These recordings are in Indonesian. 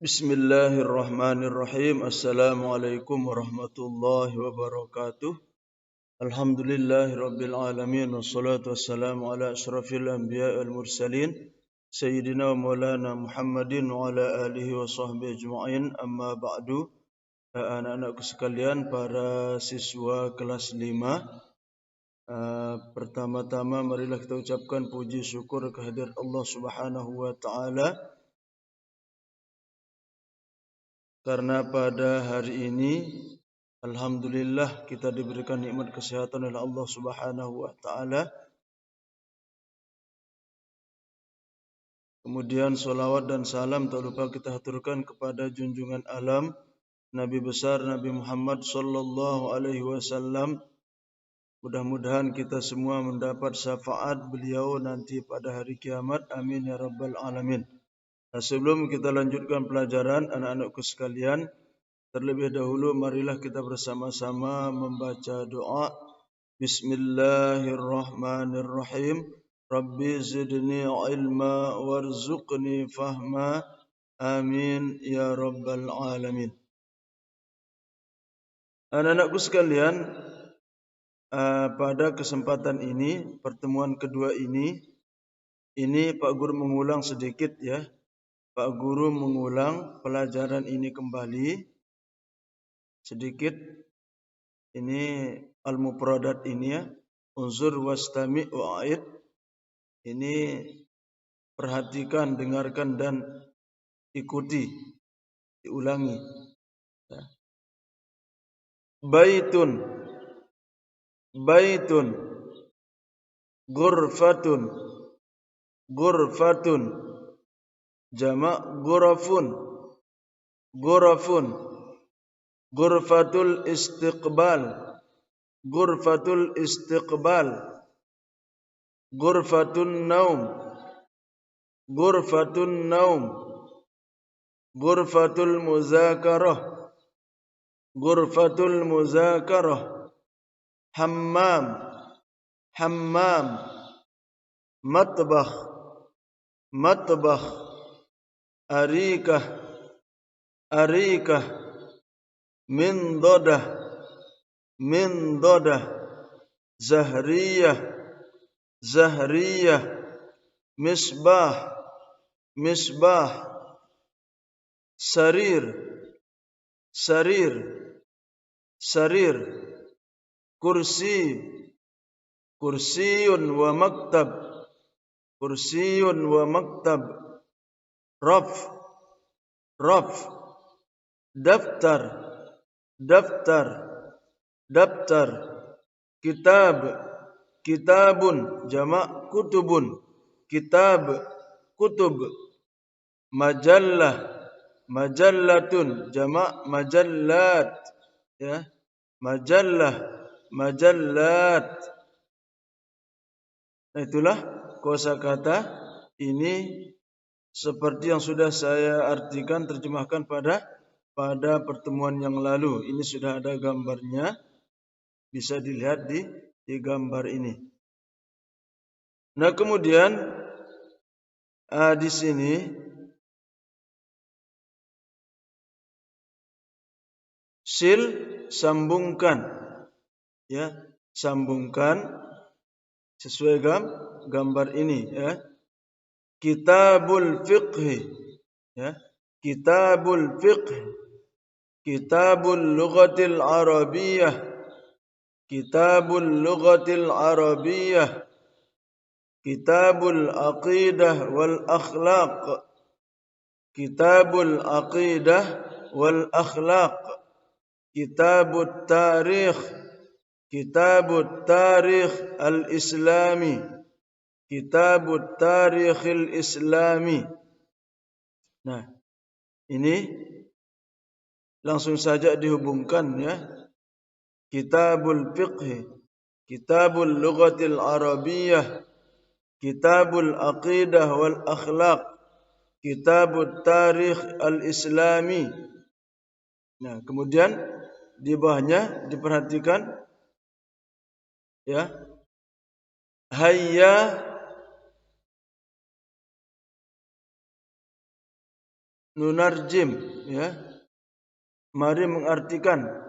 Bismillahirrahmanirrahim. Assalamualaikum warahmatullahi wabarakatuh. Alhamdulillahirabbil alamin wassalatu wassalamu ala asyrafil anbiya'i wal mursalin sayyidina wa maulana Muhammadin wa ala alihi wa sahbihi ajma'in. Amma ba'du. Anak-anakku sekalian, para siswa kelas 5, pertama-tama marilah kita ucapkan puji syukur kehadirat Allah Subhanahu wa taala, karena pada hari ini alhamdulillah kita diberikan nikmat kesehatan oleh Allah Subhanahu wa taala. Kemudian salawat dan salam tak lupa kita haturkan kepada junjungan alam Nabi besar Nabi Muhammad sallallahu alaihi wasallam. Mudah-mudahan kita semua mendapat syafaat beliau nanti pada hari kiamat. Amin ya rabbal alamin. Sebelum kita lanjutkan pelajaran, anak-anakku sekalian, terlebih dahulu marilah kita bersama-sama membaca doa. Bismillahirrahmanirrahim. Rabbi zidni ilma warzuqni fahma. Amin ya rabbal alamin. Anak-anakku sekalian, pada kesempatan ini, pertemuan kedua ini Pak Guru mengulang sedikit ya. Pak Guru mengulang pelajaran ini kembali sedikit. Ini al-mufradat ini ya. Unzur wastami' wa'id. Ini perhatikan, dengarkan dan ikuti. Diulangi. Baitun. Baitun. Ghurfatun. Ghurfatun. Jamak ghurafun. Ghurafun. Ghurfatul istiqbal. Ghurfatul istiqbal. Ghurfatun naum. Ghurfatun naum. Ghurfatul muzakarah. Ghurfatul muzakarah. Hammam. Hammam. Matbakh. Matbakh. Arikah. Arikah. Mindadah. Mindadah. Zahriyah. Zahriyah. Misbah. Misbah. Sarir. Sarir. Sarir. Kursi. Kursiyun wa maktab. Kursiyun wa maktab. Raf. Raf. Daftar. Daftar. Daftar. Kitab. Kitabun. Jamak kutubun. Kitab. Kutub. Majallah. Majallatun. Jamak majallat. Ya. Majallah. Majallat. Nah, itulah kosakata ini seperti yang sudah saya artikan, terjemahkan pada pertemuan yang lalu. Ini sudah ada gambarnya, bisa dilihat di gambar ini. Nah, kemudian di sini sil sambungkan, ya, sambungkan sesuai gambar ini, ya. Kitabul fiqh, ya. Kitabul fiqh. Kitabul lughatil arabiyyah. Kitabul lughatil arabiyyah. Kitabul aqidah wal akhlaq. Kitabul aqidah wal akhlaq. Kitabut tarikh. Kitabut tarikh al-islami. Kitabut tarikh al-islami. Nah, ini langsung saja dihubungkan, ya. Kitabul fiqh, Kitabul lughatil arabiyyah, Kitabul aqidah wal akhlaq, Kitabut tarikh al-islami. Nah, kemudian di bawahnya diperhatikan, ya. Hayya nunarjim, ya. Mari mengartikan.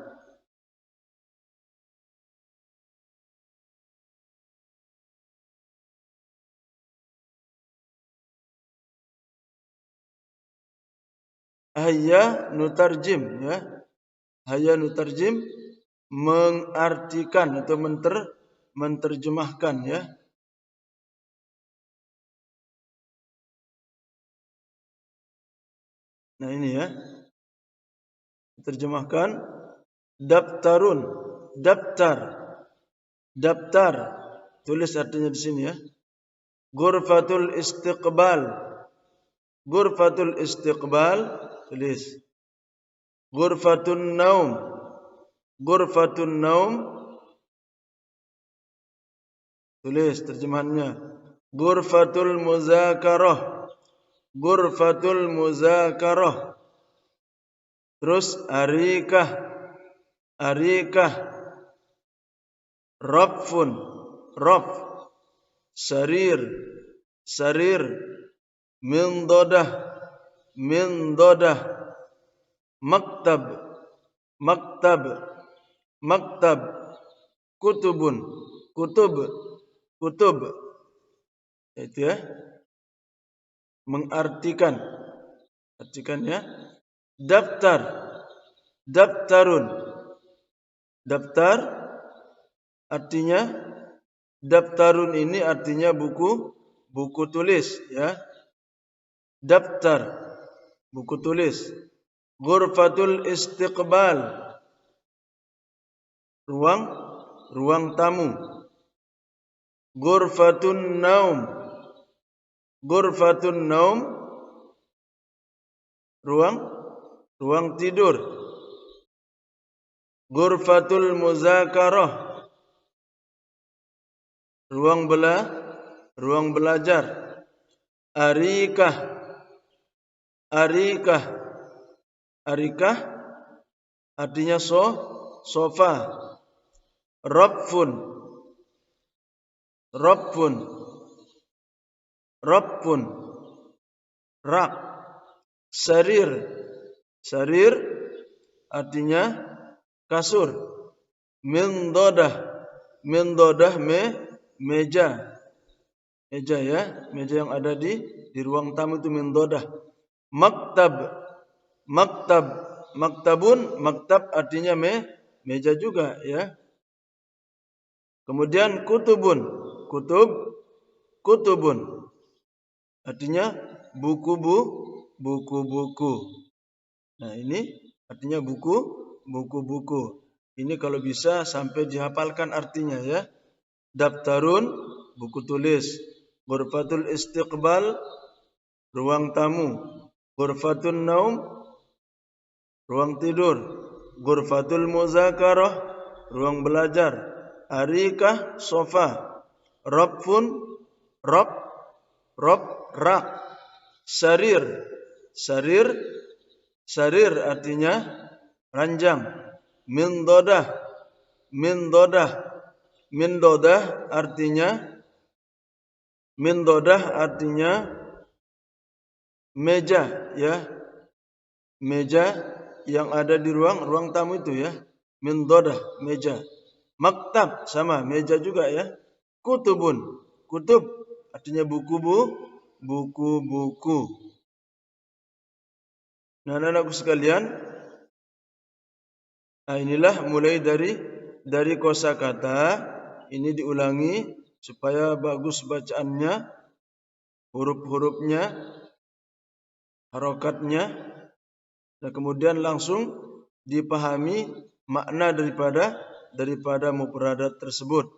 Hayya nutarjim, ya. Hayya nutarjim, mengartikan atau menterjemahkan, ya. Nah ini ya, terjemahkan daftarun, daftar, daftar. Tulis artinya di sini ya. Ghurfatul istiqbal, ghurfatul istiqbal. Tulis. Ghurfatun naum, ghurfatun naum. Tulis terjemahannya. Ghurfatul muzakarah, ghurfatul muzakarah. Terus arikah, arikah. Rafun, raf. Sarir, sarir. Mindodah, mindodah. Maktab, maktab, maktab. Kutubun, kutub, kutub. Itu ya, mengartikan, artikannya. Daftar, daftarun, daftar. Artinya daftarun ini artinya buku, buku tulis, ya. Daftar, buku tulis. Ghurfatul istiqbal, ruang, ruang tamu. Ghurfatun naum, ghurfatun naum. Ruang, ruang tidur. Ghurfatul muzakarah, ruang belajar. Arikah, arikah, arikah. Artinya sofa. Rafun, rafun, rafun. Rak. Sarir, sarir. Artinya kasur. Mindodah, mindodah meja, meja ya, meja yang ada di ruang tamu itu mindodah. Maktab, maktab, maktabun, maktab artinya meja juga, ya. Kemudian kutubun, kutub, kutubun artinya buku-buku. Nah ini artinya buku-buku. Ini kalau bisa sampai dihafalkan artinya, ya. Daftarun, buku tulis. Ghurfatul istiqbal, ruang tamu. Ghurfatun naum, ruang tidur. Ghurfatul muzakarah, ruang belajar. Arikah, sofa. Rafun, raf, rak. Sarir, sarir, sarir artinya ranjang. Mindodah, mindodah, mindodah artinya, mindodah artinya meja, ya. Meja yang ada di ruang tamu itu, ya. Mindodah, meja. Maktab sama meja juga, ya. Kutubun, kutub artinya buku-buku. Nah, anak-anakku sekalian, nah inilah mulai dari kosakata. Ini diulangi supaya bagus bacaannya, huruf-hurufnya, harokatnya. Nah, kemudian langsung dipahami makna daripada mufradat tersebut.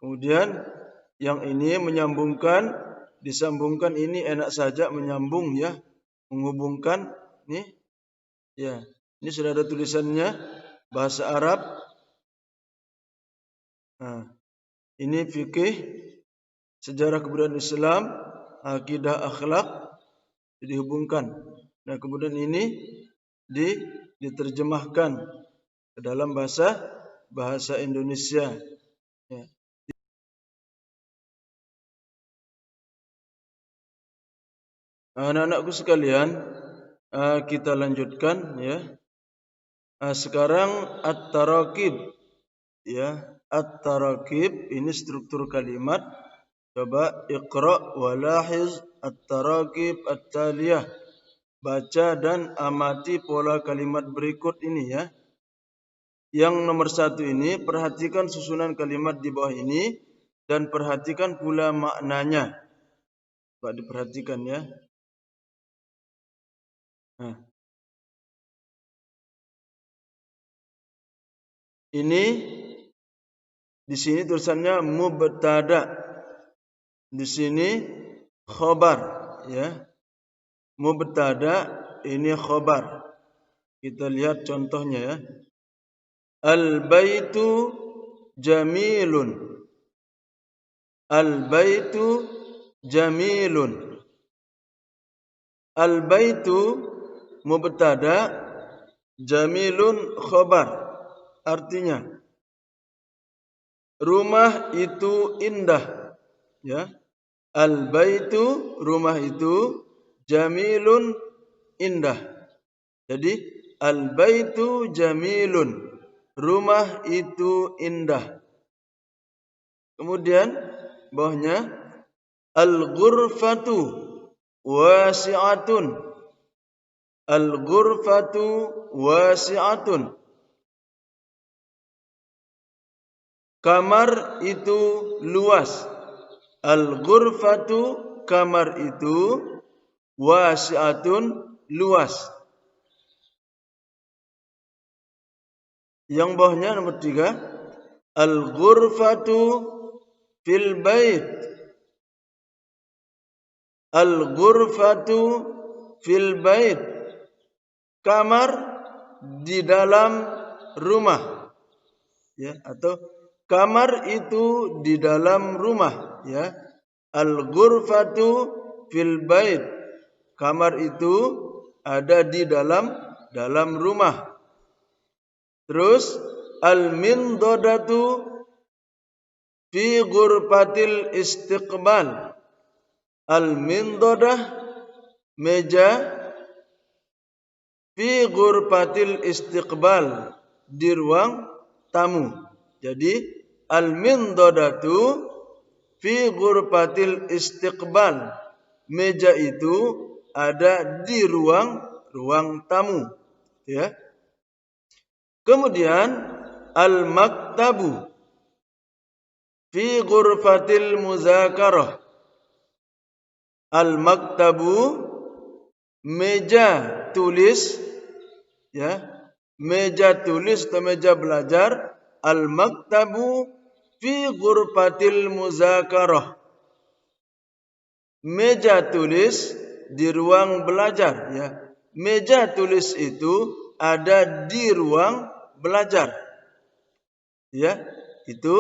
Kemudian yang ini menyambungkan, disambungkan, ini enak saja menyambung, ya, menghubungkan. Nih, ya, ini sudah ada tulisannya bahasa Arab. Nah, ini fikih, sejarah kebudayaan Islam, akidah, akhlak, dihubungkan. Nah, kemudian ini diterjemahkan ke dalam bahasa Indonesia, ya. Anak-anakku sekalian, kita lanjutkan ya. Sekarang at-tarakib ya. At-tarakib ini struktur kalimat. Coba iqra wa lahiz at-tarakib at-taliyah. Baca dan amati pola kalimat berikut ini ya. Yang nomor 1 ini, perhatikan susunan kalimat di bawah ini dan perhatikan pula maknanya. Coba diperhatikan ya. Ini di sini tulisannya mubtada. Di sini khobar ya. Mubtada ini khobar. Kita lihat contohnya ya. Al-baitu jamilun. Al-baitu jamilun. Al-baitu mubtada, jamilun khobar. Artinya rumah itu indah ya. Al-baitu rumah itu, jamilun indah. Jadi al-baitu jamilun, rumah itu indah. Kemudian bawahnya al-ghurfatu wasi'atun. Al-ghurfatu wasi'atun. Kamar itu luas. Al-ghurfatu, kamar itu, wasi'atun, luas. Yang bawahnya nomor 3. Al-ghurfatu fil bait. Al-ghurfatu fil bait. Kamar di dalam rumah. Ya, atau kamar itu di dalam rumah ya. Al-ghurfatu fil bait. Kamar itu ada di dalam rumah. Terus al-mindodatu fi ghurfatil istiqbal. Al-mindodah, meja, fi ghurfatil istiqbal, di ruang tamu. Jadi al-mindodatu fi ghurfatil istiqbal, meja itu ada di ruang tamu ya. Kemudian al-maktabu fi ghurfatil muzakarah. Al-maktabu, meja tulis ya, meja tulis atau meja belajar. Al-maktabu fi ghurfatil muzakarah, meja tulis di ruang belajar ya. Meja tulis itu ada di ruang belajar ya. Itu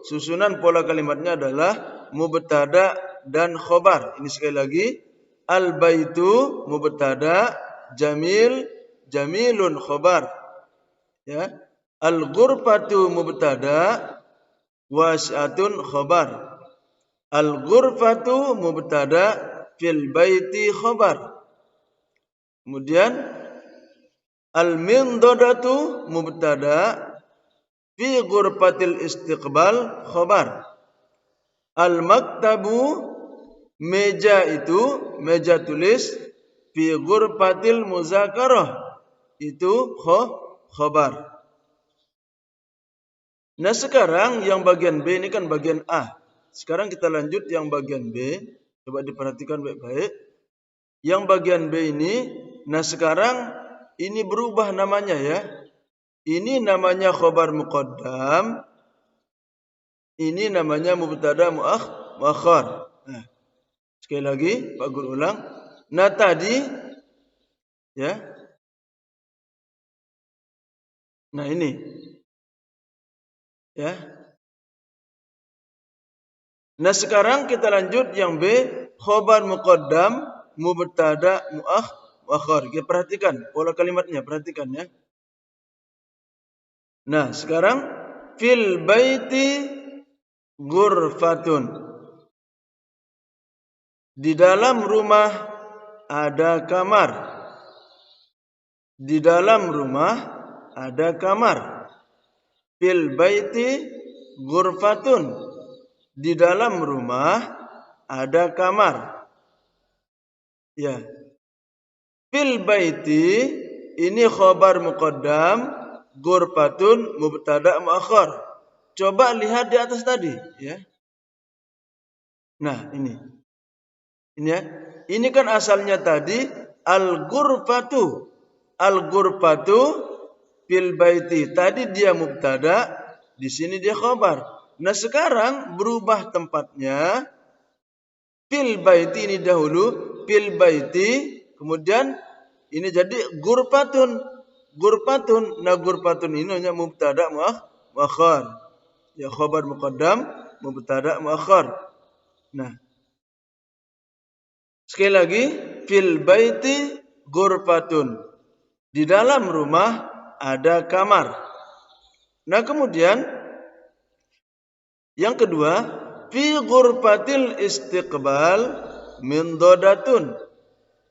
susunan pola kalimatnya adalah mubtada dan khobar. Ini sekali lagi, al-baitu mubtada, jamilun khobar ya. Al-ghurfatu mubtada, wasi'atun khobar. Al-ghurfatu mubtada, fil baiti khobar. Kemudian al-mindodatu mubtada, fi ghurfatil istiqbal khobar. Al-maktabu, meja itu, meja tulis, fi ghurfatil muzakarah, itu khobar. Nah sekarang yang bagian B ini kan bagian A. Sekarang kita lanjut yang bagian B. Coba diperhatikan baik-baik. Yang bagian B ini, nah sekarang ini berubah namanya ya. Ini namanya khobar muqaddam. Ini namanya mubtada muakhar. Nah, sekali lagi Pak Guru ulang. Nah tadi ya. Nah ini ya. Nah sekarang kita lanjut yang B, khobar muqaddam, mubtada muakhar. Kita perhatikan pola kalimatnya, perhatikan ya. Nah sekarang fil baiti ghurfatun, di dalam rumah ada kamar. Di dalam rumah ada kamar. Fil baiti ghurfatun. Di dalam rumah ada kamar. Ya. Fil baiti ini khabar muqaddam, ghurfatun mubtada muakhar. Coba lihat di atas tadi, ya. Nah, ini. Ini ya. Ini kan asalnya tadi al-ghurfatu. Al-ghurfatu fil baiti. Tadi dia mubtada, di sini dia khabar. Nah, sekarang berubah tempatnya. Fil baiti ini dahulu, fil baiti, kemudian ini jadi ghurfatun. Ghurfatun. Nah, ghurfatun ini hanya mubtada muakhar. Ya, khabar muqaddam, mubtada muakhar. Nah, sekali lagi, fil baiti ghurfatun. Di dalam rumah ada kamar. Nah, kemudian yang kedua, fi ghurfatil istiqbal min dodatun.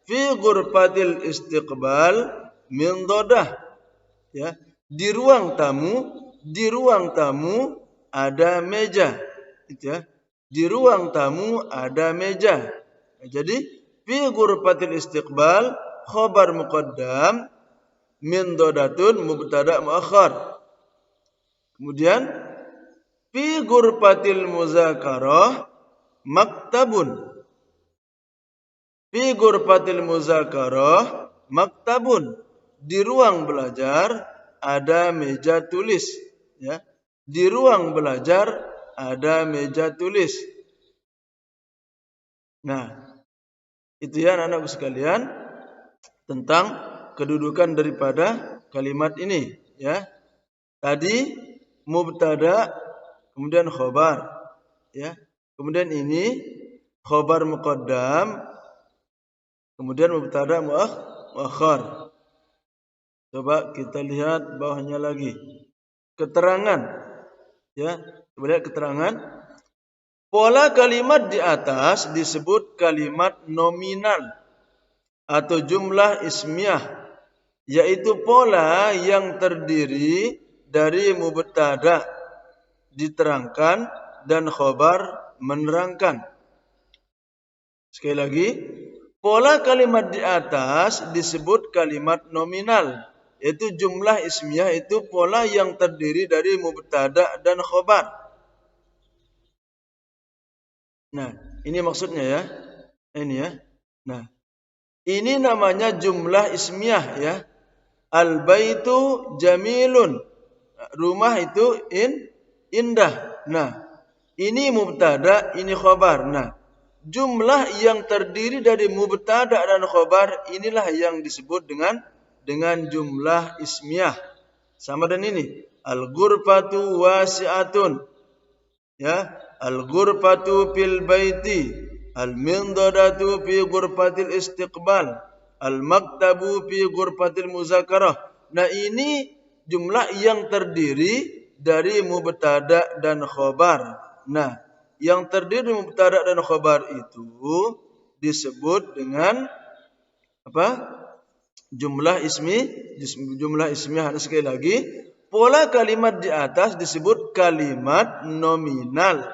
Fi ghurfatil istiqbal min dodah. Ya, di ruang tamu ada meja. Itu ya. Di ruang tamu ada meja. Jadi fi ghurfatil istiqbal khabar muqaddam min dodatun mubtada muakhar. Kemudian fi ghurfatil muzakarah maktabun. Fi ghurfatil muzakarah maktabun. Di ruang belajar ada meja tulis, ya. Di ruang belajar ada meja tulis. Nah, itu ya anak-anakku sekalian tentang kedudukan daripada kalimat ini, ya. Tadi mubtada kemudian khobar, ya. Kemudian ini khobar muqaddam kemudian mubtada muakhar. Coba kita lihat bawahnya lagi. Keterangan, ya. Coba lihat keterangan. Pola kalimat di atas disebut kalimat nominal atau jumlah ismiyah, yaitu pola yang terdiri dari mubtada diterangkan dan khobar menerangkan. Sekali lagi, pola kalimat di atas disebut kalimat nominal, yaitu jumlah ismiyah itu pola yang terdiri dari mubtada dan khobar. Nah, ini maksudnya ya. Ini ya. Nah, ini namanya jumlah ismiyah ya. Al-baitu jamilun. Rumah itu indah. Nah, ini mubtada, ini khobar. Nah, jumlah yang terdiri dari mubtada dan khobar inilah yang disebut dengan jumlah ismiyah. Sama dan ini. Al-ghurfatu wasi'atun. Ya, al-ghurfatu fil baiti, al-mindadatu fi ghurfatil istiqbal, al-maktabu fi ghurfatil muzakarah. Nah, ini jumlah yang terdiri dari mubtada dan khobar. Nah, yang terdiri dari mubtada dan khobar itu disebut dengan apa? Jumlah ismiyah. Sekali lagi, pola kalimat di atas disebut kalimat nominal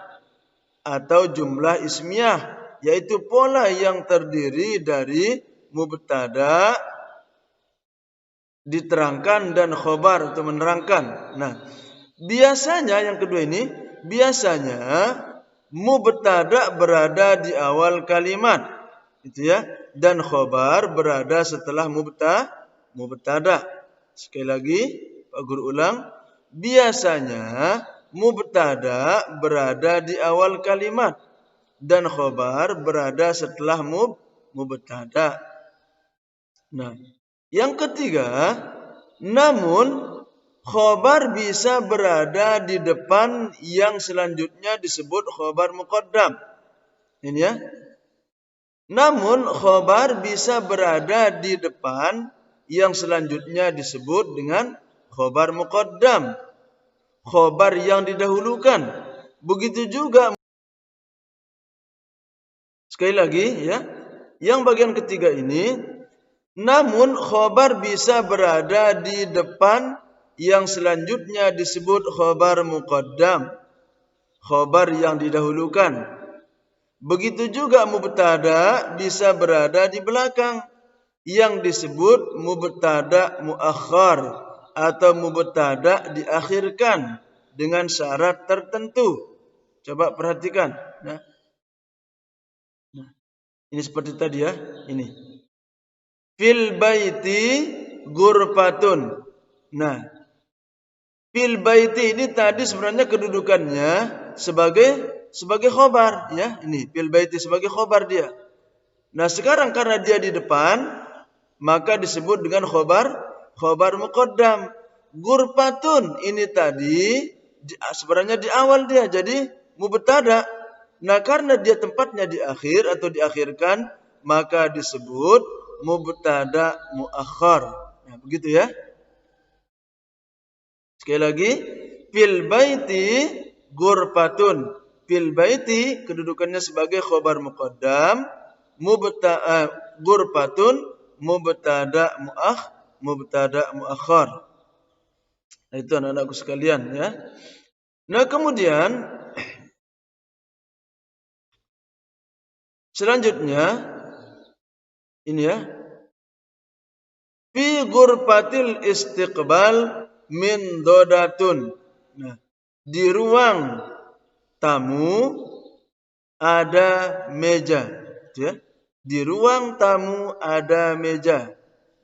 atau jumlah ismiyah, yaitu pola yang terdiri dari mubtada diterangkan dan khobar atau menerangkan. Nah, biasanya yang kedua ini, biasanya mubtada berada di awal kalimat, itu ya, dan khobar berada setelah mubtada. Sekali lagi, Pak Guru ulang, biasanya mubtada berada di awal kalimat dan khobar berada setelah mubtada. Nah, yang ketiga, namun khobar bisa berada di depan yang selanjutnya disebut khobar muqaddam. Ini ya. Namun khobar bisa berada di depan yang selanjutnya disebut dengan khobar muqaddam, khobar yang didahulukan. Begitu juga sekali lagi ya, Yang bagian ketiga ini, namun khobar bisa berada di depan yang selanjutnya disebut khobar muqaddam, khobar yang didahulukan. Begitu juga mubtada bisa berada di belakang yang disebut mubtada muakhar atau mubtada diakhirkan dengan syarat tertentu. Coba perhatikan. Nah, ini seperti tadi ya. Ini. Fil baiti ghurfatun. Nah, fil baiti ini tadi sebenarnya kedudukannya sebagai khobar ya. Ini fil baiti sebagai khobar dia. Nah, sekarang karena dia di depan, maka disebut dengan khobar muqaddam. Ghurfatun ini tadi sebenarnya di awal dia jadi mubtada. Nah, karena dia tempatnya di akhir atau diakhirkan, maka disebut mubtada muakhar. Nah, begitu ya. Sekali lagi, fil baiti ghurfatun. Fil baiti kedudukannya sebagai khobar muqaddam, ghurfatun mubtada muakhar. Nah, itu anak-anakku sekalian ya. Nah, kemudian selanjutnya ini ya. Fi ghurfatil istiqbal min dodatun. Nah, di ruang tamu ada meja, ya. Di ruang tamu ada meja.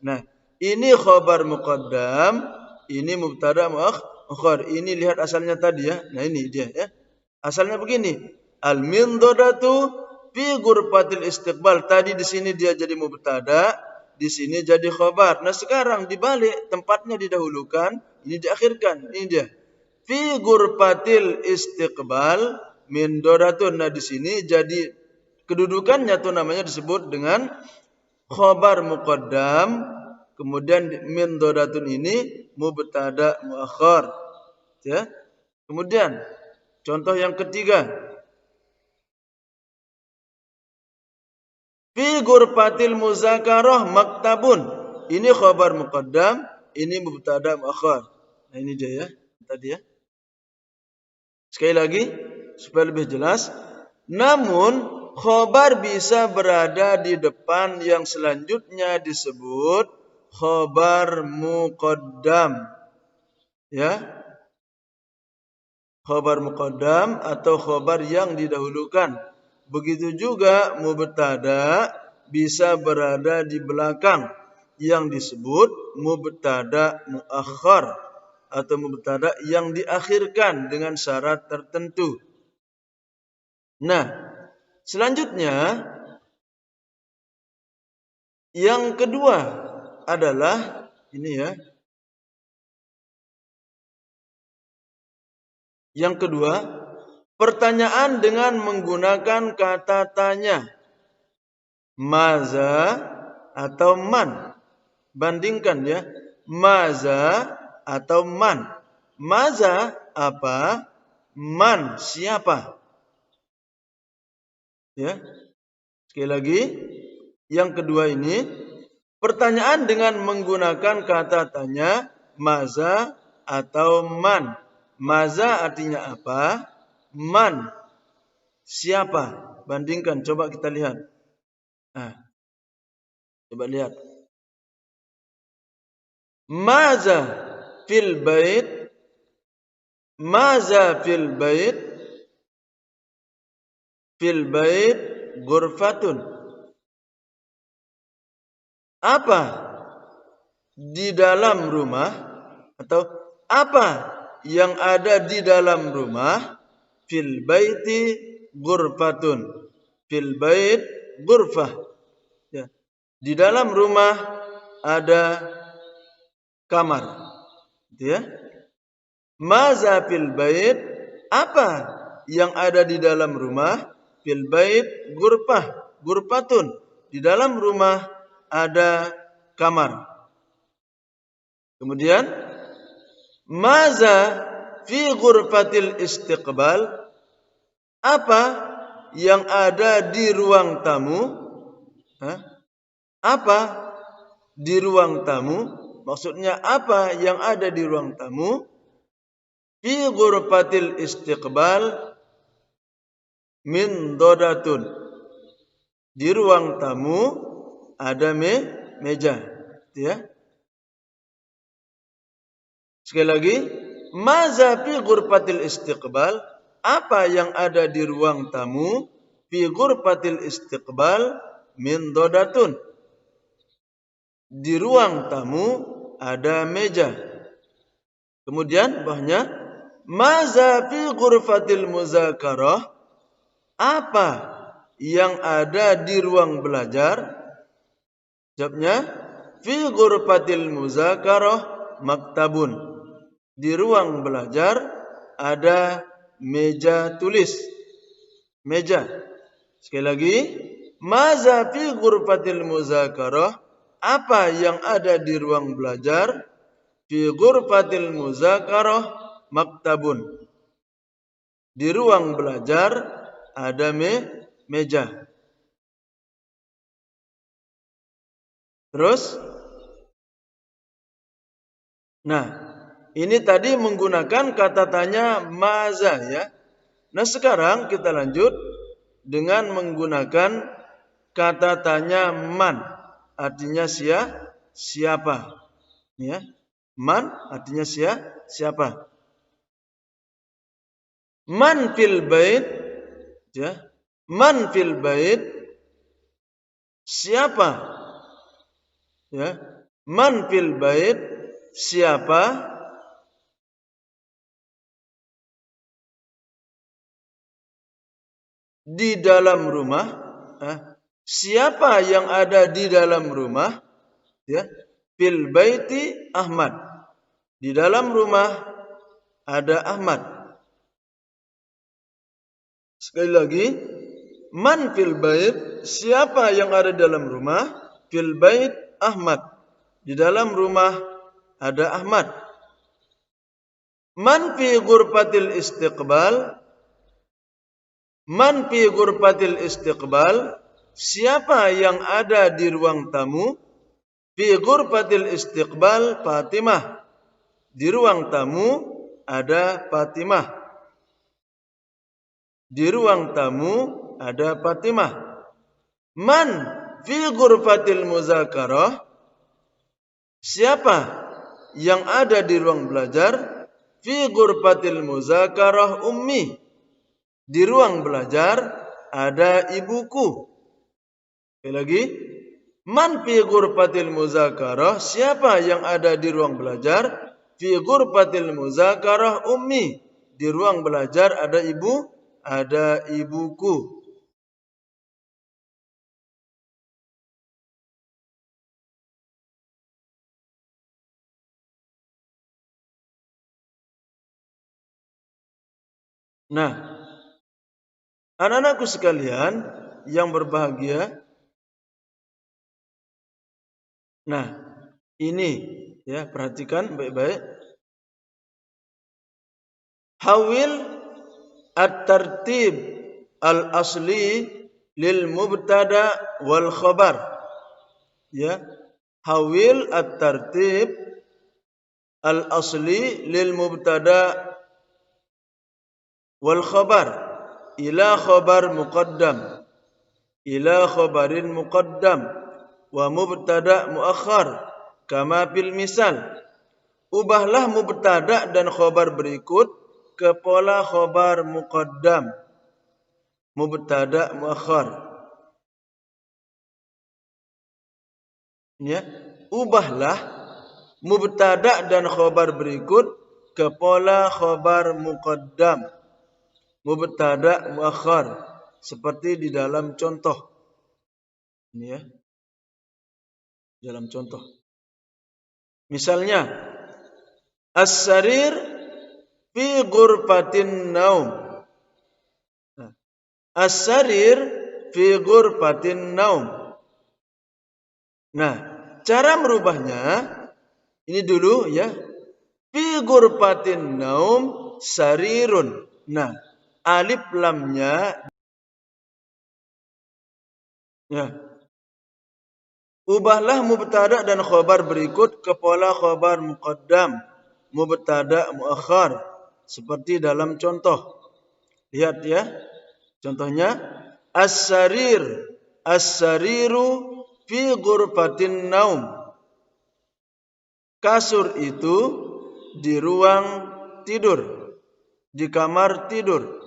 Nah, ini khobar muqaddam, ini mubtada muakhar. Ini lihat asalnya tadi ya. Nah, ini dia ya. Asalnya begini. Al-mindodatu fi ghurfatil istiqbal. Tadi di sini dia jadi mubtada, di sini jadi khobar. Nah, sekarang dibalik, tempatnya didahulukan, ini diakhirkan. Ini dia. Fi ghurfatil istiqbal min dodatun. Nah, di sini jadi kedudukannya tuh namanya disebut dengan khobar muqaddam. Kemudian min dodatun ini mubtada muakhar. Ya. Kemudian contoh yang ketiga. Fi ghurfatil muzakarah maktabun. Ini khabar muqaddam, ini mubtada muakhar. Nah, ini dia ya, tadi ya. Sekali lagi supaya lebih jelas. Namun khabar bisa berada di depan yang selanjutnya disebut khabar muqaddam. Ya. Khabar muqaddam atau khabar yang didahulukan. Begitu juga mubtada bisa berada di belakang yang disebut mubtada muakhar atau mubtada yang diakhirkan dengan syarat tertentu. Nah, selanjutnya yang kedua adalah ini ya. Yang kedua, pertanyaan dengan menggunakan kata tanya. Maza atau man. Bandingkan ya. Maza atau man. Maza apa? Man siapa? Ya. Sekali lagi, yang kedua ini pertanyaan dengan menggunakan kata tanya maza atau man. Maza artinya apa? Man siapa? Bandingkan, coba kita lihat. Nah, coba lihat. Maza fil bait. Maza fil bait. Fil bait ghurfatun. Apa di dalam rumah atau apa yang ada di dalam rumah? Fil baiti ghurfatun. Fil bait ghurfah. Ya. Di dalam rumah ada kamar. Ya. Maza fil bait? Apa yang ada di dalam rumah? Fil bait ghurfah. Ghurfatun. Di dalam rumah ada kamar. Kemudian maza fi ghurfatil istiqbal? Apa yang ada di ruang tamu? Apa di ruang tamu? Maksudnya apa yang ada di ruang tamu? Fi ghurfatil istiqbal min dodatun. Di ruang tamu ada meja, ya. Sekali lagi, maza fi ghurfatil istiqbal? Apa yang ada di ruang tamu? Fi ghurfatil istiqbal min dodatun. Di ruang tamu ada meja. Kemudian bawahnya, maza fi ghurfatil muzakarah? Apa yang ada di ruang belajar? Jawabnya, fi ghurfatil muzakarah maktabun. Di ruang belajar ada meja tulis. Meja. Sekali lagi, maza fi ghurfatil muzakarah? Apa yang ada di ruang belajar? Fi ghurfatil muzakarah maktabun. Di ruang belajar ada meja. Terus, nah, ini tadi menggunakan kata tanya maza, ya. Nah, sekarang kita lanjut dengan menggunakan kata tanya man, artinya siapa, ya. Man artinya siapa. Man fil bait, ya. Man fil bait, siapa, ya. Man fil bait, siapa di dalam rumah. Siapa yang ada di dalam rumah, ya. Fil baiti Ahmad. Di dalam rumah ada Ahmad. Sekali lagi, man fil bait, siapa yang ada dalam rumah? Fil bait Ahmad. Di dalam rumah ada Ahmad. Man fi ghurfatil istiqbal? Man fi ghurfatil istiqbal? Siapa yang ada di ruang tamu? Fi ghurfatil istiqbal Fatimah. Di ruang tamu ada Fatimah. Di ruang tamu ada Fatimah. Man fi ghurfatil muzakarah? Siapa yang ada di ruang belajar? Fi ghurfatil muzakarah ummi. Di ruang belajar ada ibuku. Sekali lagi, man fi ghurfatil muzakarah? Siapa yang ada di ruang belajar? Fi ghurfatil muzakarah ummi. Di ruang belajar ada ibuku. Nah, anak-anakku sekalian yang berbahagia. Nah, ini, ya, perhatikan baik-baik. Hawil at-tartib al-asli lil mubtada wal khabar. Ya, hawil at-tartib al-asli lil mubtada wal khabar ila khabar muqaddam, ila khabarin muqaddam wa mubtada muakhar kama fil misal. Ubahlah mubtada dan khabar berikut ke pola khabar muqaddam, mubtada muakhar. Ya, ubahlah mubtada dan khabar berikut ke pola khabar muqaddam, mubtada muakhar, seperti di dalam contoh. Ini, ya, dalam contoh. Misalnya, as-sarir fi ghurfatin naum. As-sarir fi ghurfatin naum. Nah, cara merubahnya ini dulu, ya. Fi ghurfatin naum sarirun. Nah, alif lamnya, ya, Ubahlah mubtada dan khabar berikut ke pola khabar muqaddam, mubtada muakhar, seperti dalam contoh. Lihat ya, contohnya as-sarir, as-sariru fi ghurfatin naum. Kasur itu di ruang tidur, di kamar tidur.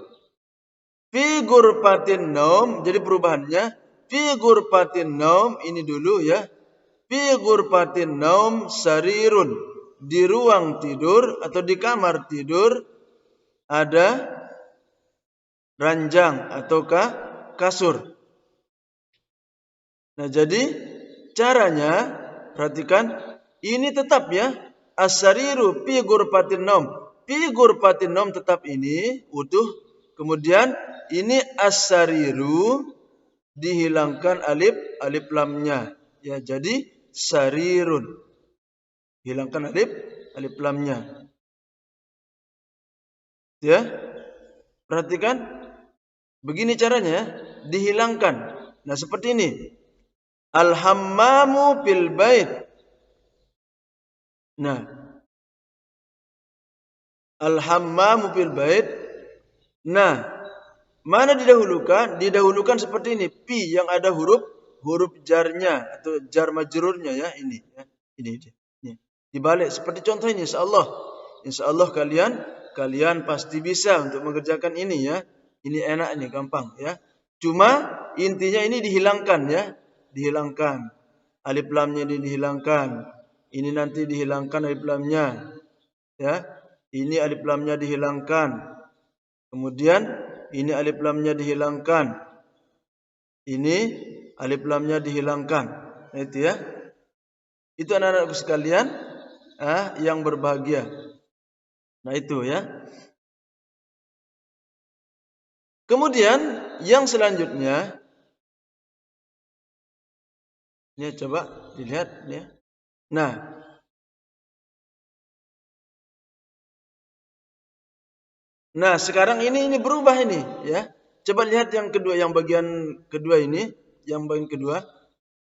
Fi ghurfatin naum, jadi perubahannya fi ghurfatin naum ini dulu ya. Fi ghurfatin naum sarirun, di ruang tidur atau di kamar tidur ada ranjang ataukah kasur. Nah, jadi caranya perhatikan ini tetap ya, as-sariru fi ghurfatin naum. Fi ghurfatin naum tetap ini utuh. Kemudian ini as-sariru dihilangkan alif lamnya. Ya, jadi sarirun. Hilangkan alif lamnya. Ya. Perhatikan begini caranya, dihilangkan. Nah, seperti ini. Al-hammamu fil bait. Nah, al-hammamu fil bait. Nah, mana didahulukan? Didahulukan seperti ini. Pi yang ada huruf jarnya atau jar majrurnya ya, ini ya. Ini. Dibalik seperti contoh ini insyaallah. Insyaallah kalian pasti bisa untuk mengerjakan ini ya. Ini enak ini, gampang ya. Cuma intinya ini dihilangkan ya. Dihilangkan. Alif lamnya dihilangkan. Ini nanti dihilangkan alif lamnya. Ya. Ini alif lamnya dihilangkan. Kemudian ini alif lamnya dihilangkan. Ini alif lamnya dihilangkan. Nah, itu ya. Itu anak-anakku sekalian yang berbahagia. Nah, itu ya. Kemudian yang selanjutnya, ini coba dilihat ya. Nah, sekarang ini berubah ini ya. Coba lihat yang kedua, yang bagian kedua ini, yang bagian kedua.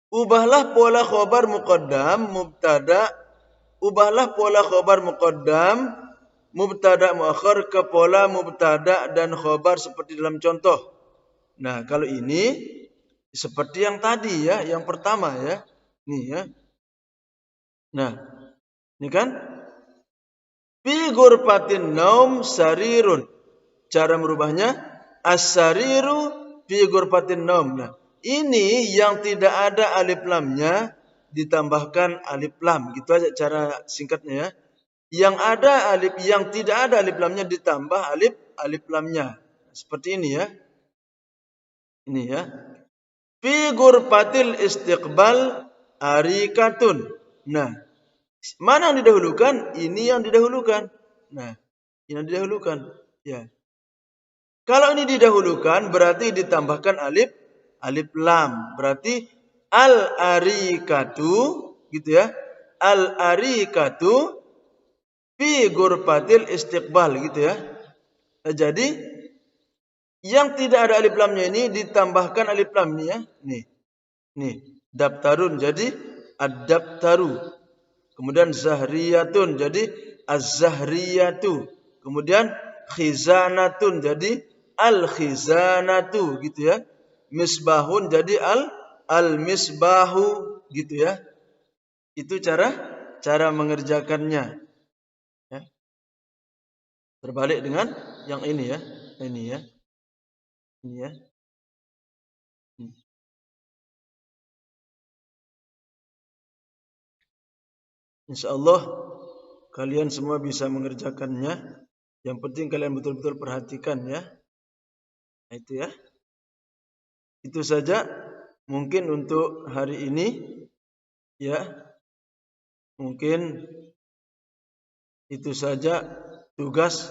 Ubahlah pola khabar muqaddam mubtada. Ubahlah pola khabar muqaddam mubtada muakhar ke pola mubtada dan khabar seperti dalam contoh. Nah, kalau ini seperti yang tadi ya, yang pertama ya. Nih ya. Nah, ini kan fi ghurfatin naum sarirun. Cara merubahnya as-sariru fi ghurfatin naum. Nah, ini yang tidak ada alif lamnya ditambahkan alif lam. Gitu aja cara singkatnya ya. Yang tidak ada alif lamnya ditambah alif lamnya. Seperti ini ya. Ini ya. Fi ghurfatil istiqbal arikatun. Nah, mana yang didahulukan? Ini yang didahulukan. Nah, ini yang didahulukan. Ya. Kalau ini didahulukan berarti ditambahkan alif lam. Berarti al-arikatu gitu ya. Al-arikatu fi ghurfatil istiqbal gitu ya. Nah, jadi yang tidak ada alif lamnya ini ditambahkan alif lam ya. Nih, daftarun jadi ad-daftaru. Kemudian zahriyatun jadi az-zahriyatu. Kemudian khizanatun jadi al-khizanatu gitu ya. Misbahun jadi al-misbahu gitu ya. Itu cara mengerjakannya. Ya. Terbalik dengan yang ini ya. Ini ya. Ini ya. Insyaallah kalian semua bisa mengerjakannya. Yang penting kalian betul-betul perhatikan ya. Nah, itu ya. Itu saja mungkin untuk hari ini ya. Mungkin itu saja tugas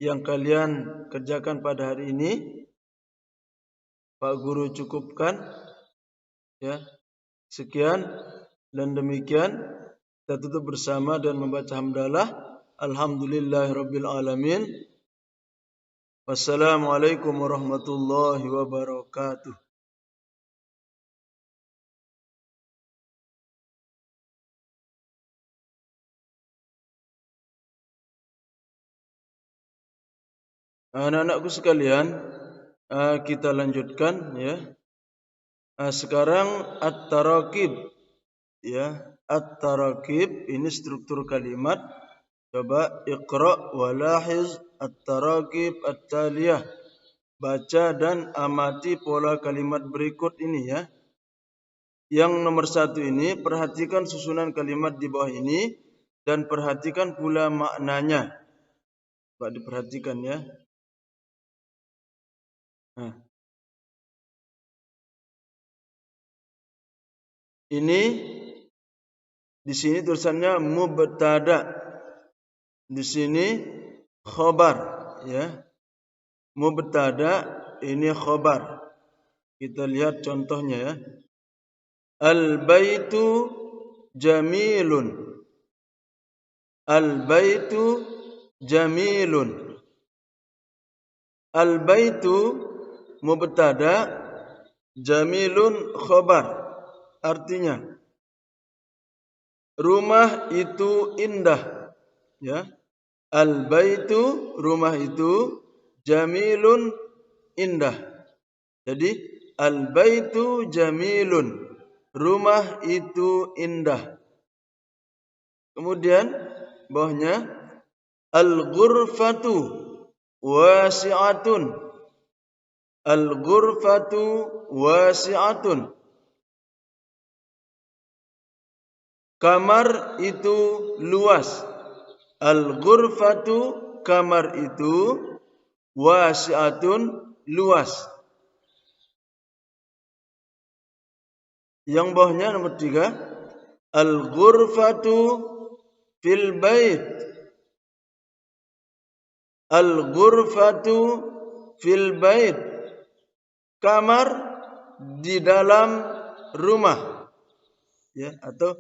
yang kalian kerjakan pada hari ini. Pak Guru cukupkan ya. Sekian dan demikian kita tutup bersama dan membaca hamdalah. Alhamdulillahirabbil alamin. Wassalamualaikum warahmatullahi wabarakatuh. Anak-anakku sekalian, kita lanjutkan ya. Sekarang at-tarakib ya. At-tarakib ini struktur kalimat. Coba iqra wa lahiz at-tarakib at-taliyah. Baca dan amati pola kalimat berikut ini ya. Yang nomor 1 ini, perhatikan susunan kalimat di bawah ini dan perhatikan pula maknanya. Coba diperhatikan ya. Ini di sini tulisannya mubtada. Di sini khobar ya. Mubtada ini khobar. Kita lihat contohnya ya. Al-baitu jamilun. Al-baitu jamilun. Al-baitu mubtada, jamilun khobar. Artinya rumah itu indah ya. Al-baitu rumah itu, jamilun indah. Jadi al-baitu jamilun, rumah itu indah. Kemudian bawahnya al-ghurfatu wasi'atun. Al-ghurfatu wasi'atun. Kamar itu luas. Al-ghurfatu, kamar itu, wasi'atun, luas. Yang bawahnya nomor 3. Al-ghurfatu fil bait. Al-ghurfatu fil bait. Kamar di dalam rumah. Ya, atau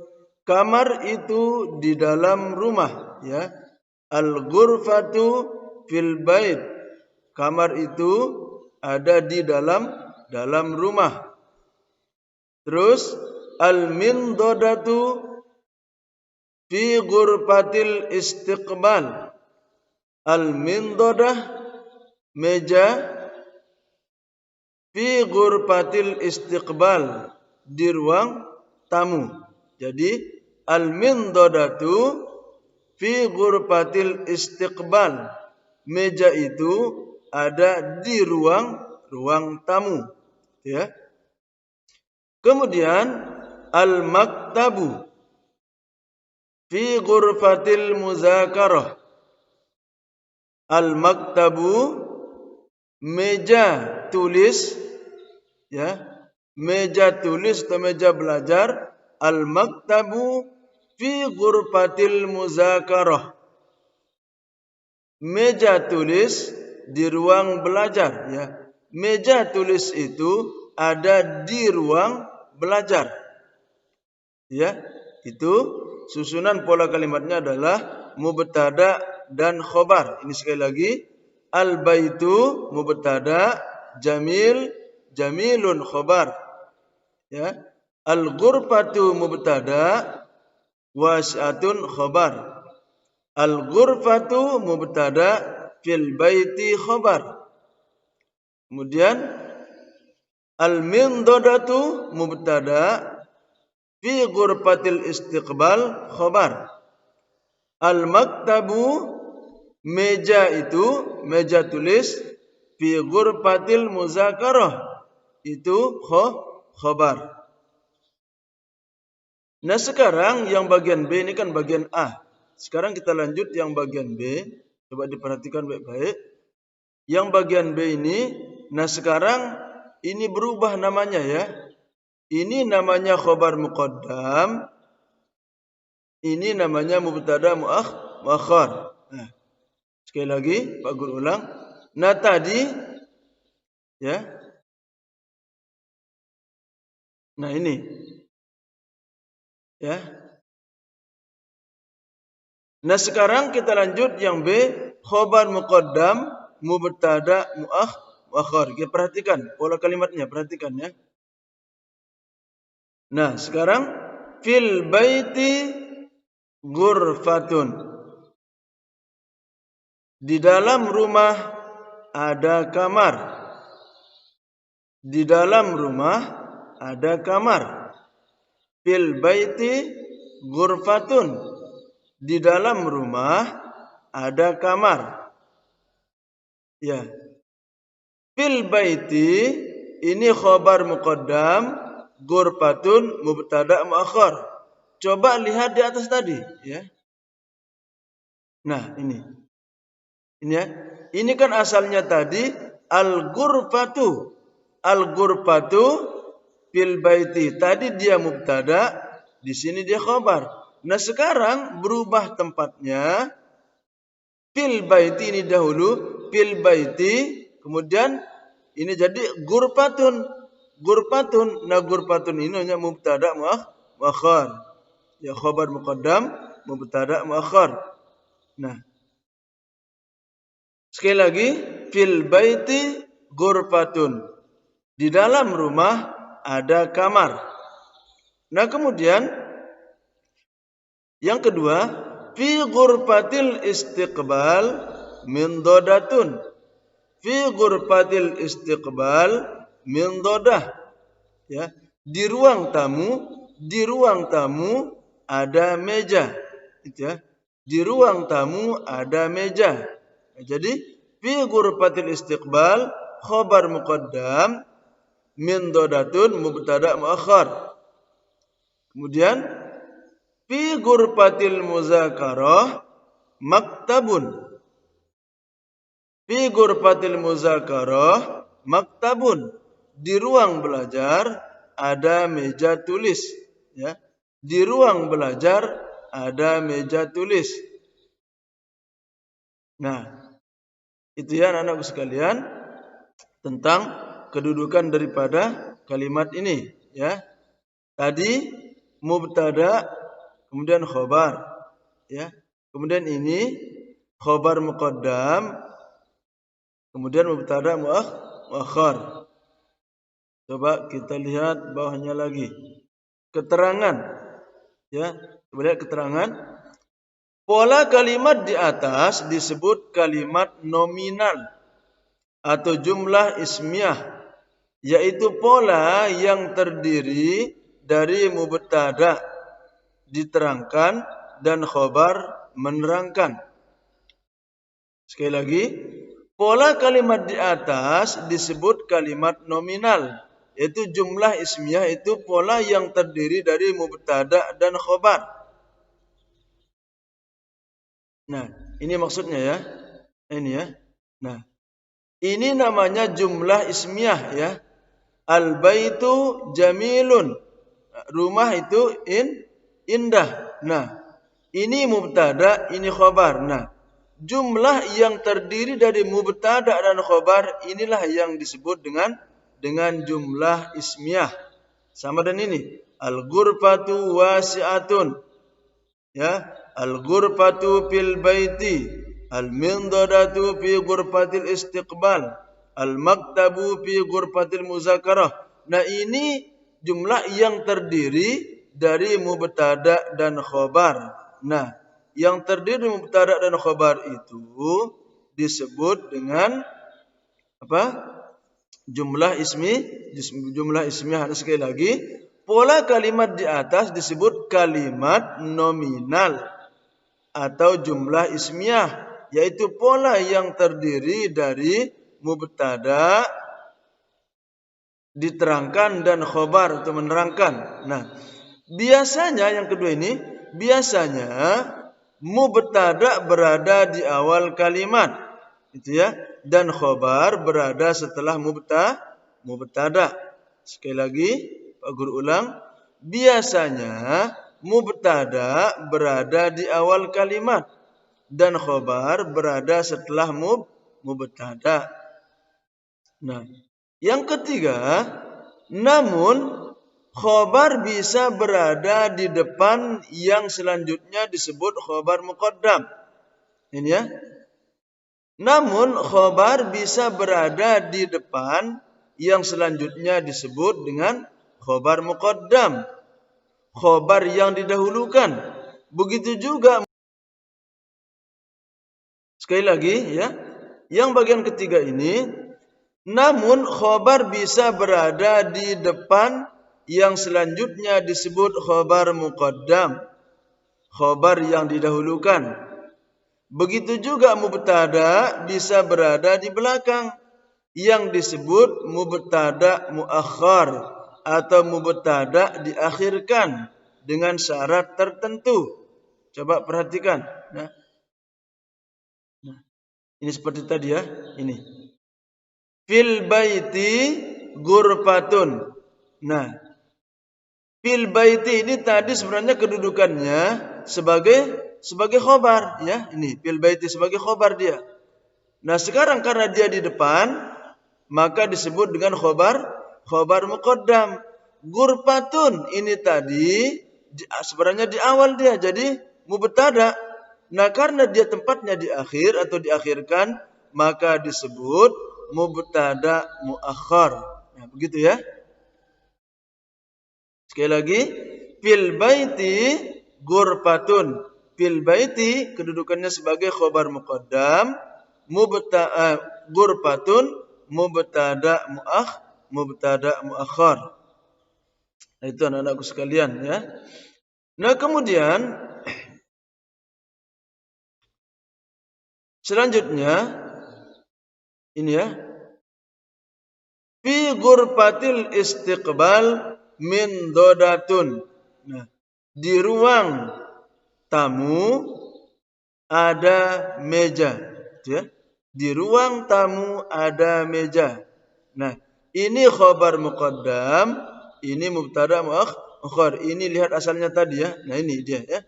kamar itu di dalam rumah ya. Al-ghurfatu fil bait. Kamar itu ada di dalam rumah. Terus al-mindadatu fi ghurfatil istiqbal. Al-mindadah, meja, fi ghurfatil istiqbal, di ruang tamu. Jadi al-mindadatu fi ghurfatil istiqbal, meja itu ada di ruang tamu ya. Kemudian al-maktabu fi ghurfatil muzakarah. Al-maktabu, meja tulis ya, meja tulis atau meja belajar. Al-maktabu fi ghurfatil muzakarah, meja tulis di ruang belajar ya. Meja tulis itu ada di ruang belajar ya. Itu susunan pola kalimatnya adalah mubtada dan khobar. Ini sekali lagi, al-baitu mubtada, jamil, jamilun khobar ya. Al-ghurfatu mubtada, wasi'atun khobar. Al-ghurfatu mubtada, fil baiti khobar. Kemudian al-mindadatu mubtada, fi ghurfatil istiqbal khobar. Al-maktabu, meja itu, meja tulis, fi ghurfatil muzakarah, itu khobar. Nah sekarang yang bagian B ini kan bagian A. Sekarang kita lanjut yang bagian B. Coba diperhatikan baik-baik. Yang bagian B ini, nah sekarang ini berubah namanya ya. Ini namanya khobar muqaddam. Ini namanya mubtada muakhar. Nah, sekali lagi Pak Guru ulang. Nah tadi ya. Nah ini ya. Nah sekarang kita lanjut yang B, khobar muqaddam, mubtada muakhar. Kita perhatikan pola kalimatnya, perhatikan ya. Nah sekarang fil baiti ghurfatun, di dalam rumah ada kamar. Di dalam rumah ada kamar. Fil baiti ghurfatun. Di dalam rumah ada kamar. Ya. Fil baiti ini khabar muqaddam, ghurfatun mubtada muakhar. Coba lihat di atas tadi, ya. Nah, ini. Ini ya. Ini kan asalnya tadi al-ghurfatu. Al-ghurfatu fil baiti. Tadi dia mubtada, di sini dia khabar. Nah, sekarang berubah tempatnya. Fil baiti ini dahulu, fil baiti, kemudian ini jadi ghurfatun. Ghurfatun. Nah, ghurfatun ini hanya mubtada muakhar. Ya, khabar muqaddam, mubtada muakhar. Nah, sekali lagi, fil baiti ghurfatun. Di dalam rumah ada kamar. Nah, kemudian yang kedua, fi ghurfatil istiqbal min dodatun. Fi ghurfatil istiqbal min dodah. Ya, di ruang tamu ada meja. Itu ya. Di ruang tamu ada meja. Jadi fi ghurfatil istiqbal khabar muqaddam min dodatun mubtada muakhar. Kemudian fi ghurfatil muzakarah maktabun. Fi ghurfatil muzakarah maktabun. Di ruang belajar ada meja tulis, ya. Di ruang belajar ada meja tulis. Nah, itu ya anak-anakku sekalian tentang kedudukan daripada kalimat ini, ya. Tadi mubtada, kemudian khobar, ya. Kemudian ini khobar muqaddam, kemudian mubtada muakhar. Coba kita lihat bawahnya lagi. Keterangan, ya. Coba lihat keterangan. Pola kalimat di atas disebut kalimat nominal atau jumlah ismiyah, yaitu pola yang terdiri dari mubtada diterangkan dan khobar menerangkan. Sekali lagi, pola kalimat di atas disebut kalimat nominal, yaitu jumlah ismiyah, itu pola yang terdiri dari mubtada dan khobar. Nah, ini maksudnya ya. Ini ya. Nah, ini namanya jumlah ismiyah ya. Al-baitu jamilun. Rumah itu indah. Nah, ini mubtada, ini khobar. Nah, jumlah yang terdiri dari mubtada dan khobar inilah yang disebut dengan jumlah ismiyah. Sama dan ini. Al-ghurfatu wasi'atun. Ya, al-ghurfatu fil baiti, al-mindadatu fi ghurfatil istiqbal, al-maktabu fi ghurfatil muzakarah. Nah, ini jumlah yang terdiri dari mubtada dan khobar. Nah, yang terdiri dari mubtada dan khobar itu disebut dengan apa? Jumlah ismiyah. Sekali lagi, pola kalimat di atas disebut kalimat nominal atau jumlah ismiyah, yaitu pola yang terdiri dari mubtada diterangkan dan khobar untuk menerangkan. Nah, biasanya yang kedua ini, biasanya mubtada berada di awal kalimat, itu ya, dan khobar berada setelah mubtada. Sekali lagi, Pak Guru ulang, biasanya mubtada berada di awal kalimat dan khobar berada setelah mubtada. Nah, yang ketiga, namun khobar bisa berada di depan yang selanjutnya disebut khobar muqaddam. Ini ya. Namun khobar bisa berada di depan yang selanjutnya disebut dengan khobar muqaddam, khobar yang didahulukan. Begitu juga, sekali lagi ya, Yang bagian ketiga ini, namun khobar bisa berada di depan yang selanjutnya disebut khobar muqaddam, khobar yang didahulukan. Begitu juga mubtada bisa berada di belakang yang disebut mubtada muakhar atau mubtada diakhirkan dengan syarat tertentu. Coba perhatikan. Nah, ini seperti tadi ya. Ini. Fil baiti ghurfatun. Nah, fil baiti ini tadi sebenarnya kedudukannya sebagai khobar ya. Ini fil baiti sebagai khobar dia. Nah, sekarang karena dia di depan, maka disebut dengan khobar muqaddam. Ghurfatun ini tadi sebenarnya di awal dia jadi mubtada. Nah, karena dia tempatnya di akhir atau diakhirkan, maka disebut mubtada muakhar. Nah, begitu ya. Sekali lagi, fil baiti ghurfatun. Fil baiti kedudukannya sebagai khobar muqaddam, ghurfatun mubtada muakhar. Nah, itu anak-anakku sekalian ya. Nah, kemudian selanjutnya ini ya. Fi ghurfatil istiqbal min dodatun. Nah, di ruang tamu ada meja, ya. Di ruang tamu ada meja. Nah, ini khobar muqaddam, ini mubtada muakhar. Ini lihat asalnya tadi ya. Nah, ini dia ya.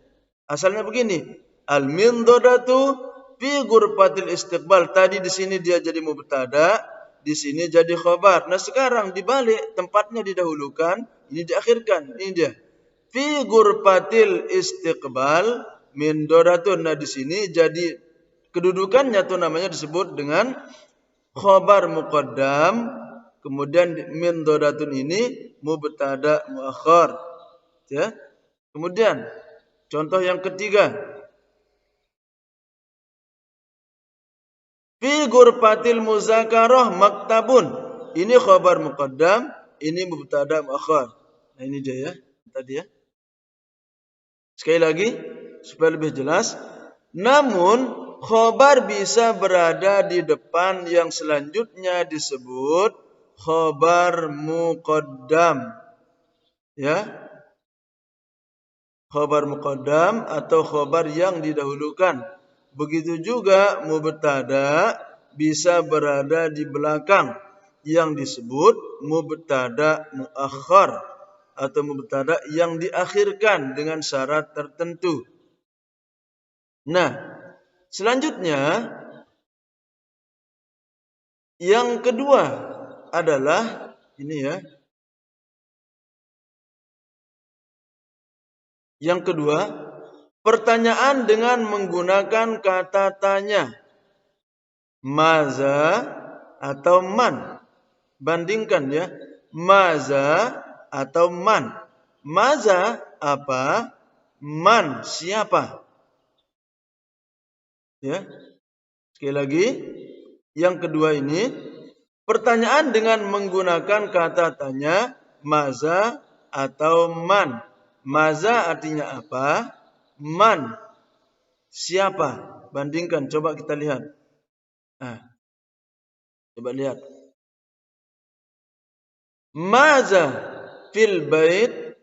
Asalnya begini. Al-mindodatu fi ghurfatil istiqbal. Tadi di sini dia jadi mubtada, di sini jadi khobar. Nah, sekarang dibalik, tempatnya didahulukan, ini diakhirkan. Ini dia. Fi ghurfatil istiqbal min dodatun. Nah, di sini jadi kedudukannya tuh namanya disebut dengan khobar muqaddam. Kemudian min dodatun ini mubtada muakhar. Ya. Kemudian contoh yang ketiga. Fi ghurfatil muzakarah maktabun. Ini khobar muqaddam, ini mubtada muakhar. Nah, ini dia ya. Tadi ya. Sekali lagi supaya lebih jelas. Namun khobar bisa berada di depan yang selanjutnya disebut khobar muqaddam. Ya. Khobar muqaddam atau khobar yang didahulukan. Begitu juga mubtada bisa berada di belakang yang disebut mubtada muakhar atau mubtada yang diakhirkan dengan syarat tertentu. Nah, selanjutnya yang kedua adalah ini ya. Yang kedua, pertanyaan dengan menggunakan kata tanya. Maza atau man. Bandingkan ya. Maza atau man. Maza apa? Man siapa? Ya. Sekali lagi, yang kedua ini pertanyaan dengan menggunakan kata tanya maza atau man. Maza artinya apa? Man siapa? Bandingkan, coba kita lihat. Nah, coba lihat. Maza fil bait.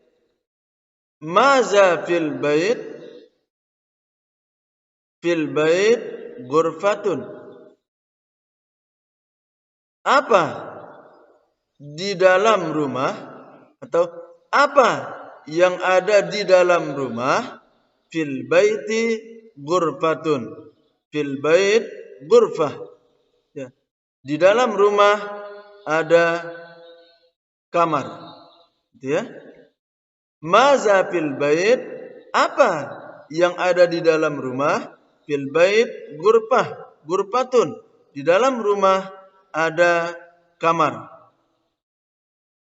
Maza fil bait. Fil bait ghurfatun. Apa di dalam rumah atau apa yang ada di dalam rumah? Fil baiti ghurfatun. Fil bait ghurfah. Ya. Di dalam rumah ada kamar. Gitu ya. Maza fil bait? Apa yang ada di dalam rumah? Fil bait ghurfah. Ghurfatun. Di dalam rumah ada kamar.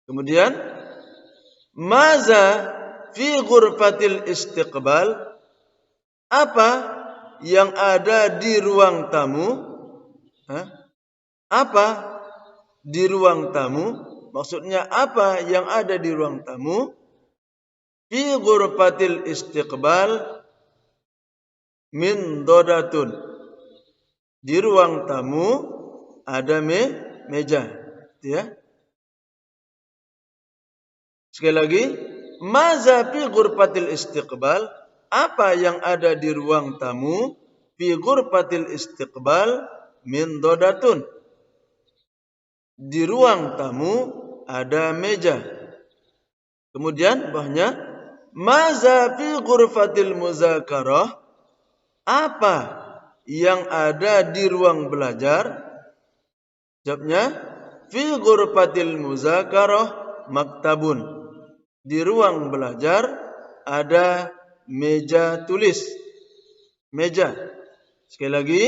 Kemudian maza fi ghurfatil istiqbal? Apa yang ada di ruang tamu? Apa di ruang tamu? Maksudnya apa yang ada di ruang tamu? Fi ghurfatil istiqbal min dodatun. Di ruang tamu ada meja, ya. Sekali lagi, maza fi ghurfatil istiqbal, apa yang ada di ruang tamu? Fi ghurfatil istiqbal min dodatun. Di ruang tamu ada meja. Kemudian bawahnya, maza fi ghurfatil muzakarah, apa yang ada di ruang belajar? Jawabnya, fi ghurfatil muzakarah maktabun. Di ruang belajar ada meja tulis. Meja. Sekali lagi,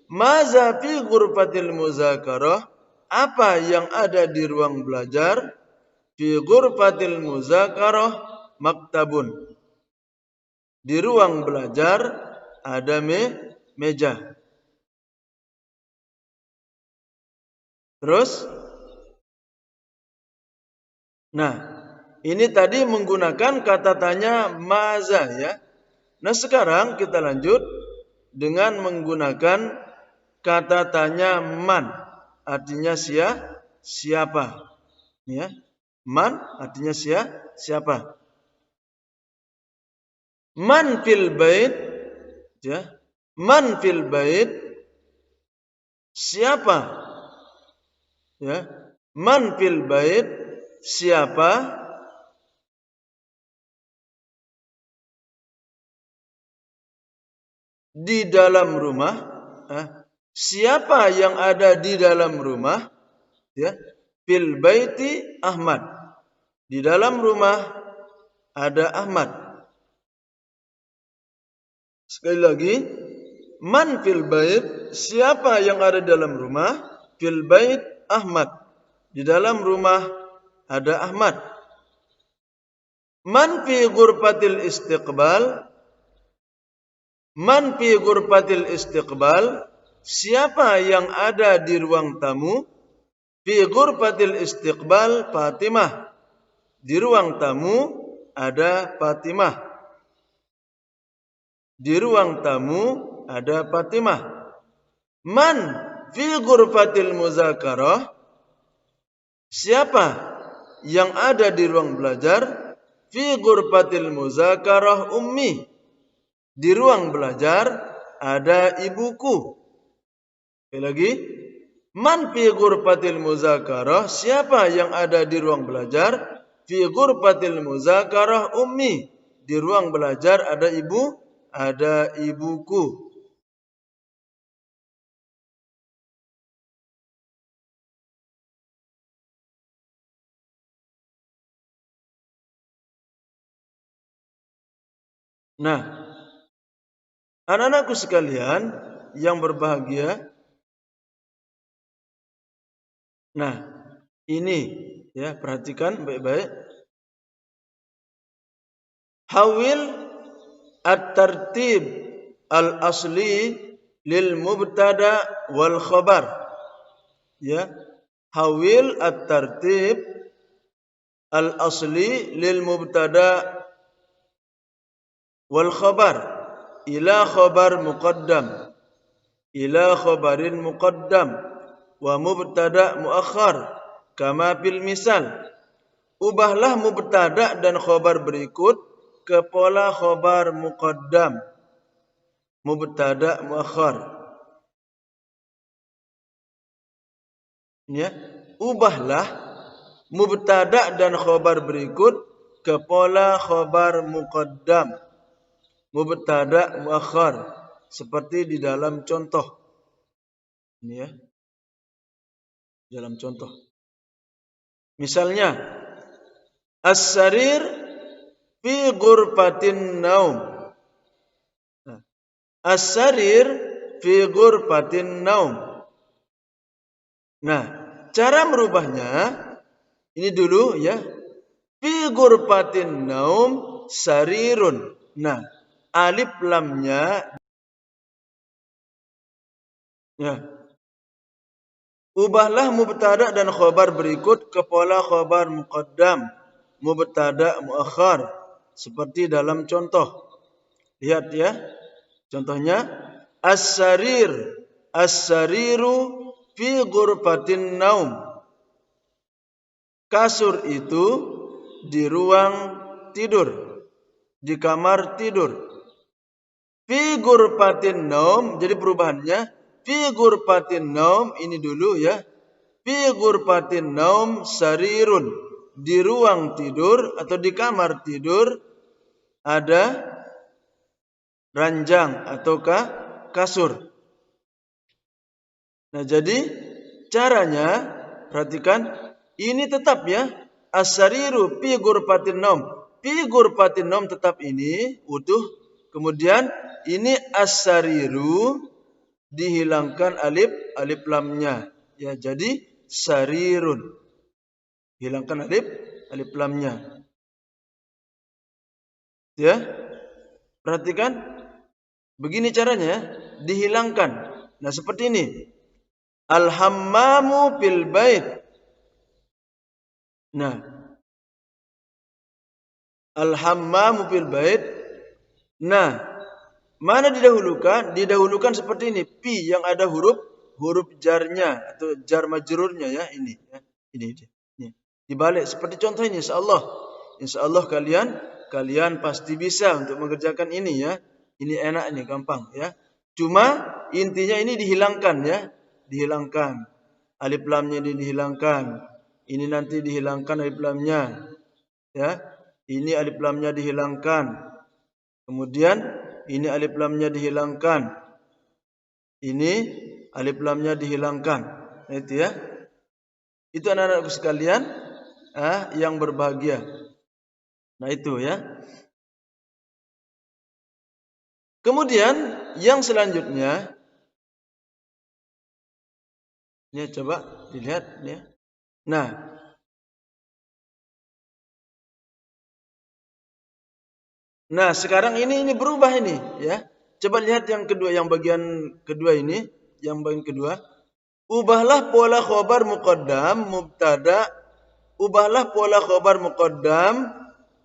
maza fi ghurfatil muzakarah, apa yang ada di ruang belajar? Fi ghurfatil muzakarah maktabun. Di ruang belajar ada meja. Terus, nah, ini tadi menggunakan kata tanya maza, ya. Nah, sekarang kita lanjut dengan menggunakan kata tanya man. Artinya siapa? Ya. Man artinya siapa? Man fil bait, ya. Man fil bait, siapa? Ya. Man fil bait, siapa? Di dalam rumah. Siapa yang ada di dalam rumah? Ya. Fil baiti Ahmad. Di dalam rumah ada Ahmad. Sekali lagi, man fil bait, siapa yang ada dalam rumah? Fil bait Ahmad. Di dalam rumah ada Ahmad. Man fi ghurfatil istiqbal. Man fi ghurfatil istiqbal, siapa yang ada di ruang tamu? Fi ghurfatil istiqbal Fatimah. Di ruang tamu ada Fatimah. Di ruang tamu ada Fatimah. Man fi ghurfatil muzakarah, siapa yang ada di ruang belajar? Fi ghurfatil muzakarah ummi. Di ruang belajar ada ibuku. Sekali lagi, man fi ghurfatil muzakarah, siapa yang ada di ruang belajar? Fi ghurfatil muzakarah ummi. Di ruang belajar ada ibuku. Nah, anak-anakku sekalian yang berbahagia, nah, ini ya, perhatikan baik-baik. Hawil at-tartib al-asli lil mubtada wal khabar. Ya, hawil at-tartib al-asli lil mubtada wal khabar ila khabar muqaddam, ila khabarin muqaddam wa mubtada muakhar kama fil misal. Ubahlah mubtada dan khabar berikut ke pola khabar muqaddam, mubtada muakhar. Ya, ubahlah mubtada dan khabar berikut ke pola khabar muqaddam, mubtada muakhar, seperti di dalam contoh. Ini ya, dalam contoh. Misalnya, as-sarir fi ghurfatin naum. As-sarir fi ghurfatin naum. Nah, cara merubahnya ini dulu ya. Fi ghurfatin naum sarirun. Nah, alif lamnya ya. Ubahlah mubtada dan khabar berikut ke pola khabar muqaddam, mubtada muakhar, seperti dalam contoh. Lihat ya. Contohnya as-sarir, as-sariru fi ghurfatin naum. Kasur itu di ruang tidur, di kamar tidur. Fi ghurfatin naum, jadi perubahannya fi ghurfatin naum ini dulu ya. Fi ghurfatin naum sarirun, di ruang tidur atau di kamar tidur ada ranjang ataukah kasur. Nah, jadi caranya perhatikan ini tetap ya. As-sariru fi ghurfatin naum. Fi ghurfatin naum tetap ini utuh. Kemudian ini as-sariru dihilangkan alif lamnya. Ya, jadi sarirun. Hilangkan alif lamnya. Ya. Perhatikan. Begini caranya, dihilangkan. Nah, seperti ini. Al-hammamu fil bait. Nah. Al-hammamu fil bait. Nah, mana didahulukan? Didahulukan seperti ini. Pi yang ada huruf jarnya atau jar majrurnya ya, ini ya. Ini. Dibalik seperti contoh ini insyaallah. Insyaallah kalian pasti bisa untuk mengerjakan ini ya. Ini enak ini, gampang ya. Cuma intinya ini dihilangkan ya. Dihilangkan. Alif lamnya dihilangkan. Ini nanti dihilangkan alif lamnya. Ya. Ini alif lamnya dihilangkan. Kemudian ini alif lamnya dihilangkan. Ini alif lamnya dihilangkan. Nah, itu ya. Itu anak-anakku sekalian yang berbahagia. Nah, itu ya. Kemudian yang selanjutnya, ini coba dilihat ya. Nah, sekarang ini berubah ini ya. Coba lihat yang kedua, yang bagian kedua ini, yang bagian kedua. Ubahlah pola khabar muqaddam mubtada. Ubahlah pola khabar muqaddam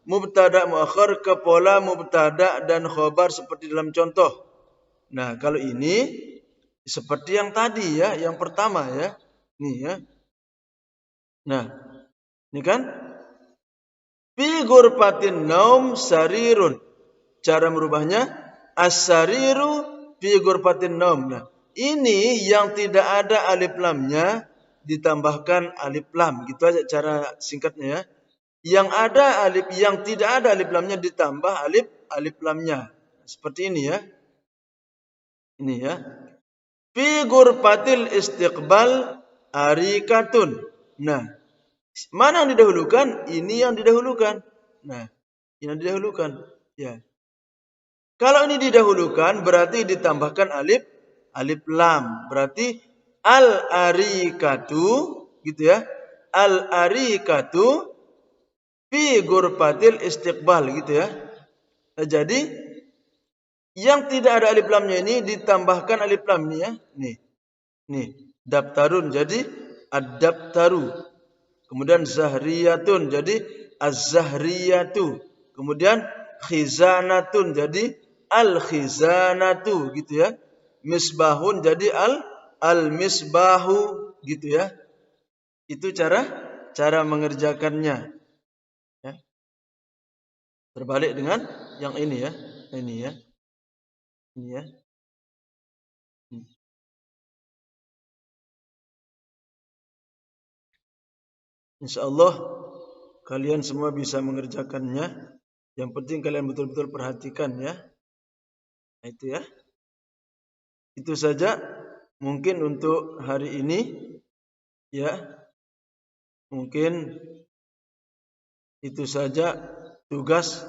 mubtada muakhar ke pola mubtada dan khabar seperti dalam contoh. Nah, kalau ini seperti yang tadi ya, yang pertama ya. Nih ya. Nah, ini kan fi ghurfatin naum sarirun. Cara merubahnya as-sariru fi ghurfatin naum. Nah, ini yang tidak ada alif lamnya ditambahkan alif lam. Gitu aja cara singkatnya ya. Yang tidak ada alif lamnya ditambah alif lamnya. Seperti ini ya. Ini ya. Fi ghurfatil istiqbal arikatun. Nah, mana yang didahulukan? Ini yang didahulukan. Nah, ini yang didahulukan. Ya. Kalau ini didahulukan berarti ditambahkan alif lam. Berarti al-arikatu gitu ya. Al-arikatu fi ghurfatil istiqbal gitu ya. Nah, jadi yang tidak ada alif lamnya ini ditambahkan alif lamnya ya. Nih, daftarun jadi ad-daftaru. Kemudian zahriyatun jadi az-zahriyatu. Kemudian khizanatun jadi al-khizanatu gitu ya. Misbahun jadi al-misbahu gitu ya. Itu cara mengerjakannya. Ya. Terbalik dengan yang ini ya. Ini ya. Ini ya. Insyaallah kalian semua bisa mengerjakannya. Yang penting kalian betul-betul perhatikan ya. Nah, itu ya. Itu saja mungkin untuk hari ini ya. Mungkin itu saja tugas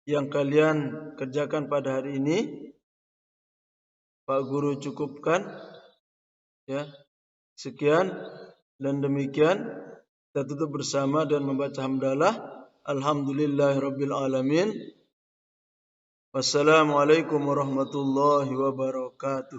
yang kalian kerjakan pada hari ini. Pak Guru cukupkan ya. Sekian dan demikian kita tutup bersama dan membaca hamdalah. Alhamdulillahirabbil alamin. Wassalamualaikum warahmatullahi wabarakatuh.